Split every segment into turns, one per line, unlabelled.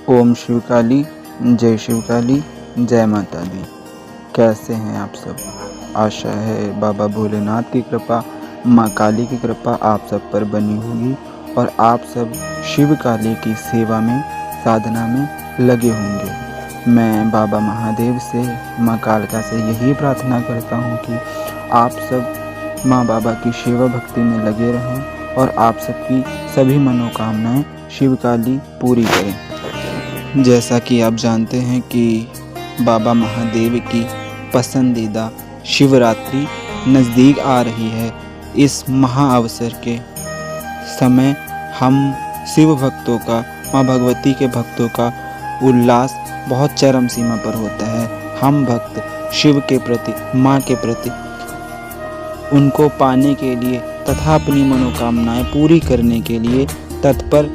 ओम शिव काली, जय शिव काली, जय माता दी। कैसे हैं आप सब? आशा है बाबा भोलेनाथ की कृपा, माँ काली की कृपा आप सब पर बनी होगी और आप सब शिव काली की सेवा में, साधना में लगे होंगे। मैं बाबा महादेव से, माँ कालिका से यही प्रार्थना करता हूँ कि आप सब माँ बाबा की सेवा भक्ति में लगे रहें और आप सबकी सभी मनोकामनाएं शिव काली पूरी करें। जैसा कि आप जानते हैं कि बाबा महादेव की पसंदीदा शिवरात्रि नज़दीक आ रही है। इस महाअवसर के समय हम शिव भक्तों का, माँ भगवती के भक्तों का उल्लास बहुत चरम सीमा पर होता है। हम भक्त शिव के प्रति, माँ के प्रति, उनको पाने के लिए तथा अपनी मनोकामनाएं पूरी करने के लिए तत्पर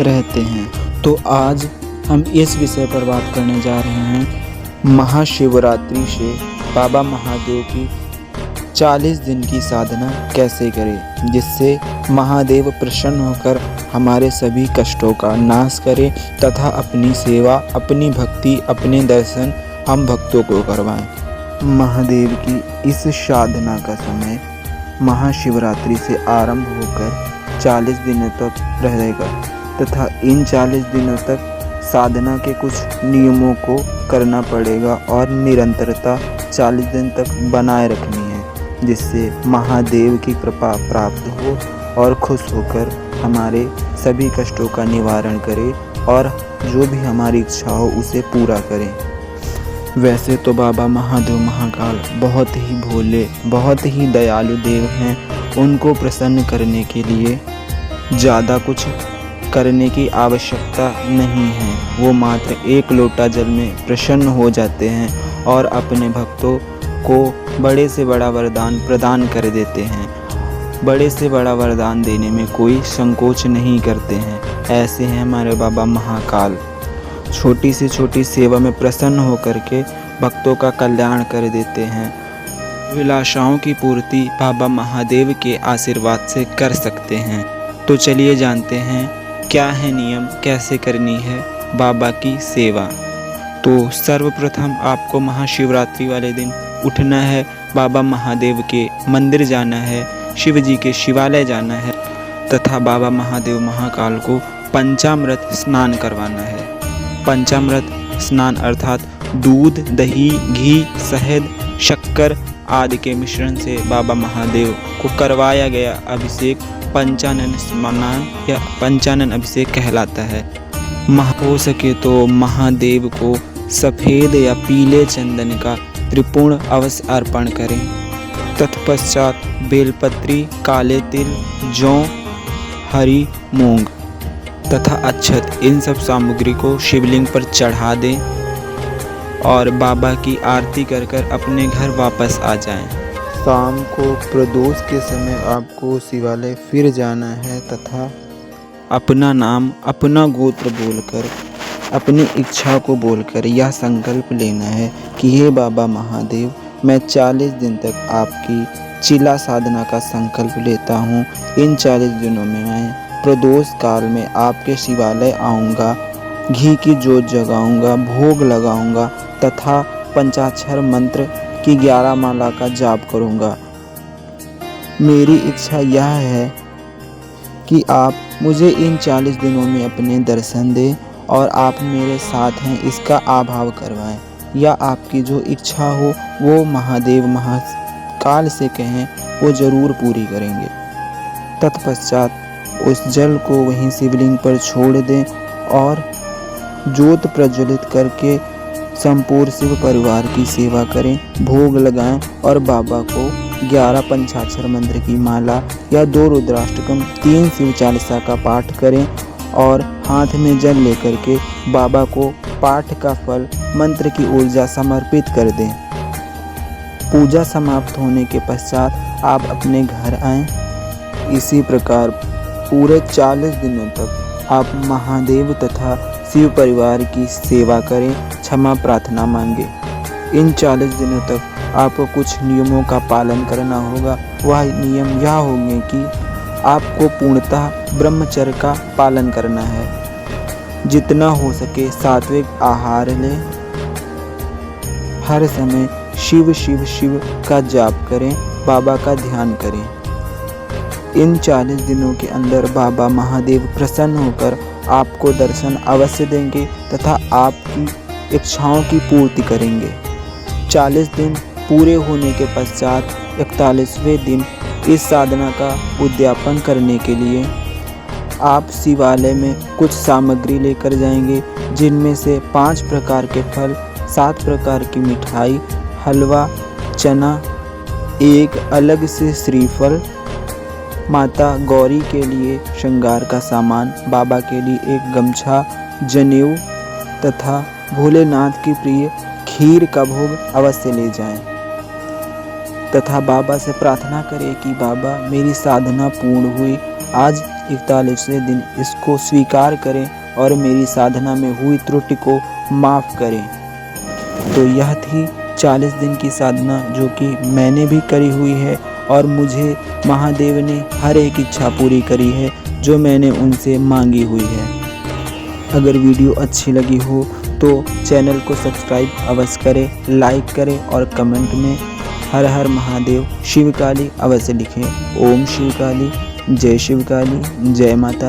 रहते हैं। तो आज हम इस विषय पर बात करने जा रहे हैं, महाशिवरात्रि से बाबा महादेव की 40 दिन की साधना कैसे करें, जिससे महादेव प्रसन्न होकर हमारे सभी कष्टों का नाश करें तथा अपनी सेवा, अपनी भक्ति, अपने दर्शन हम भक्तों को करवाएं। महादेव की इस साधना का समय महाशिवरात्रि से आरंभ होकर 40 दिनों तक रहेगा तथा इन 40 दिनों तक साधना के कुछ नियमों को करना पड़ेगा और निरंतरता 40 दिन तक बनाए रखनी है, जिससे महादेव की कृपा प्राप्त हो और खुश होकर हमारे सभी कष्टों का निवारण करे और जो भी हमारी इच्छा हो उसे पूरा करें। वैसे तो बाबा महादेव महाकाल बहुत ही भोले, बहुत ही दयालु देव हैं। उनको प्रसन्न करने के लिए ज़्यादा कुछ करने की आवश्यकता नहीं है। वो मात्र एक लोटा जल में प्रसन्न हो जाते हैं और अपने भक्तों को बड़े से बड़ा वरदान प्रदान कर देते हैं। बड़े से बड़ा वरदान देने में कोई संकोच नहीं करते हैं। ऐसे हैं हमारे बाबा महाकाल। छोटी से छोटी सेवा में प्रसन्न होकर के भक्तों का कल्याण कर देते हैं। विलासाओं की पूर्ति बाबा महादेव के आशीर्वाद से कर सकते हैं। तो चलिए जानते हैं क्या है नियम, कैसे करनी है बाबा की सेवा। तो सर्वप्रथम आपको महाशिवरात्रि वाले दिन उठना है, बाबा महादेव के मंदिर जाना है, शिव जी के शिवालय जाना है तथा बाबा महादेव महाकाल को पंचामृत स्नान करवाना है। पंचामृत स्नान अर्थात दूध, दही, घी, शहद, शक्कर आदि के मिश्रण से बाबा महादेव को करवाया गया अभिषेक पंचानन स्नान या पंचानन अभिषेक कहलाता है। हो सके तो महादेव को सफ़ेद या पीले चंदन का त्रिपुण अवश्य अर्पण करें। तत्पश्चात बेलपत्री, काले तिल, जौ, हरी मूंग तथा अक्षत, इन सब सामग्री को शिवलिंग पर चढ़ा दें और बाबा की आरती कर कर अपने घर वापस आ जाएं। शाम को प्रदोष के समय आपको शिवालय फिर जाना है तथा अपना नाम, अपना गोत्र बोलकर, अपनी इच्छा को बोलकर यह संकल्प लेना है कि हे बाबा महादेव, मैं 40 दिन तक आपकी चिला साधना का संकल्प लेता हूँ। इन 40 दिनों में मैं प्रदोष काल में आपके शिवालय आऊँगा, घी की जोत जगाऊँगा, भोग लगाऊँगा तथा पंचाक्षर मंत्र की 11 माला का जाप करूँगा। मेरी इच्छा यह है कि आप मुझे इन 40 दिनों में अपने दर्शन दें और आप मेरे साथ हैं इसका अभाव करवाएं, या आपकी जो इच्छा हो वो महादेव महाकाल से कहें, वो ज़रूर पूरी करेंगे। तत्पश्चात उस जल को वहीं शिवलिंग पर छोड़ दें और जोत प्रज्वलित करके संपूर्ण शिव परिवार की सेवा करें, भोग लगाएं और बाबा को 11 पंचाक्षर मंत्र की माला या 2 रुद्राष्टकम, 3 शिव चालीसा का पाठ करें और हाथ में जल लेकर के बाबा को पाठ का फल, मंत्र की ऊर्जा समर्पित कर दें। पूजा समाप्त होने के पश्चात आप अपने घर आएं। इसी प्रकार पूरे 40 दिनों तक आप महादेव तथा शिव परिवार की सेवा करें, क्षमा प्रार्थना मांगे। इन 40 दिनों तक आपको कुछ नियमों का पालन करना होगा। वह नियम यह होंगे कि आपको पूर्णतः ब्रह्मचर्य का पालन करना है। जितना हो सके सात्विक आहार लें। हर समय शिव शिव शिव का जाप करें, बाबा का ध्यान करें। इन 40 दिनों के अंदर बाबा महादेव प्रसन्न होकर आपको दर्शन अवश्य देंगे तथा आपकी इच्छाओं की पूर्ति करेंगे। 40 दिन पूरे होने के पश्चात 41वें दिन इस साधना का उद्यापन करने के लिए आप शिवालय में कुछ सामग्री लेकर जाएंगे, जिनमें से 5 प्रकार के फल, 7 प्रकार की मिठाई, हलवा, चना, एक अलग से श्रीफल, माता गौरी के लिए श्रृंगार का सामान, बाबा के लिए एक गमछा, जनेऊ तथा भोलेनाथ की प्रिय खीर का भोग अवश्य ले जाएं तथा बाबा से प्रार्थना करें कि बाबा मेरी साधना पूर्ण हुई, आज 41वें दिन इसको स्वीकार करें और मेरी साधना में हुई त्रुटि को माफ़ करें। तो यह थी 40 दिन की साधना जो कि मैंने भी करी हुई है और मुझे महादेव ने हर एक इच्छा पूरी करी है जो मैंने उनसे मांगी हुई है। अगर वीडियो अच्छी लगी हो तो चैनल को सब्सक्राइब अवश्य करें, लाइक करें और कमेंट में हर हर महादेव शिव काली अवश्य लिखें। ओम शिव काली, जय शिव काली, जय माता।